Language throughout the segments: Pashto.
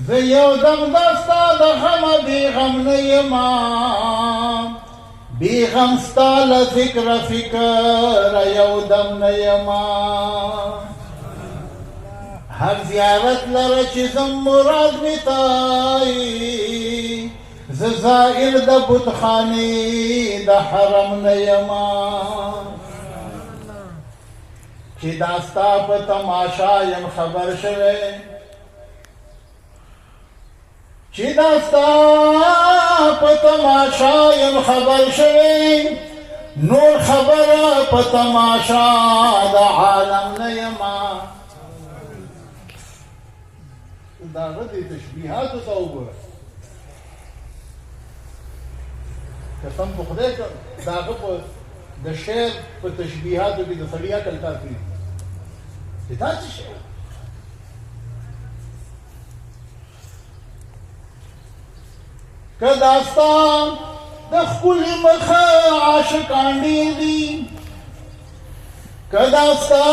زه یو دم دستا د غمه بې غم نه یما بې غم ستا له فکره فکره یو دم نه یما هر زیارت لره چې زم مراد مې تایي زه زائر د بتخانې د حرم نه یما چې دا ستا په تماشا یم خبر شوی چې دا ستا په تماشا یم خبر شوی نور خبره په تماشا د عالم نه یما دا هغه دې تشبیهاتو ته وګوره قسم په خدای که د هغه په د شعر په تشبیهاتو کې د سړي عقل کار کوي چې دا څه شی که دا ستا د ښکلي مخه عاشقان ډېر دي که دا ستا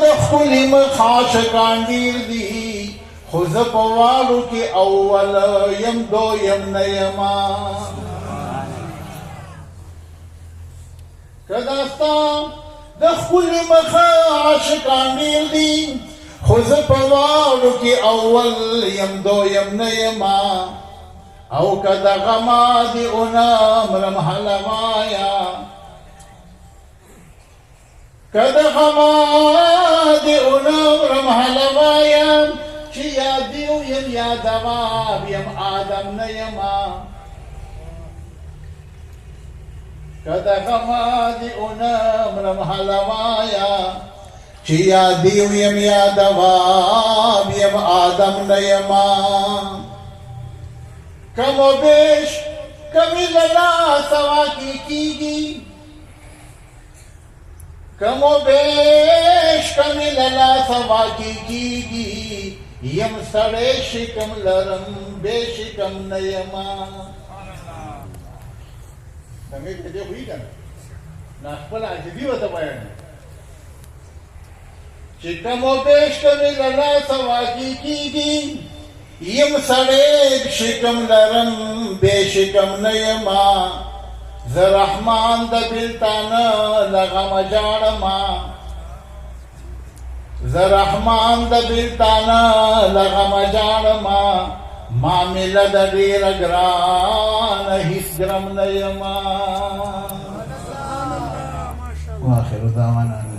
د ښکلي مخ عاشقان ډېر دي خو زه په واړو کې اول یم دویم نه یما که دا ستا د ښکلي مخه عاشقان ډېر دي خو زه په واړو کې اول یم دویم نه یما او که د غما دې ونه مرم حلوایا که د غما دې ونه مرم حلوایا چې یادیو یم یا دواب یم آدم نه یما که د غما دې ونه مرم حلوایا چې یادیو یم یا دواب یم آدم نه یما کم و بیش کمی للا سوا کی کیگی کم و بیش کمی للا سوا کی کیگی یم سڑے شکم لرم بے شکم نیما سنگے کھجے ہوئی کنا ناخپل عجبی وطا بیان چی کم و بیش کمی للا سوا کی کیگی یم سړی شکم لرم بې شکم نه یما زه رحمان د بېلتانه له غمه جاړمه زه رحمان د بېلتانه له غمه جاړمه معامله د ډېره ګرانه هېڅ ګرم نه یما واخر دعوانا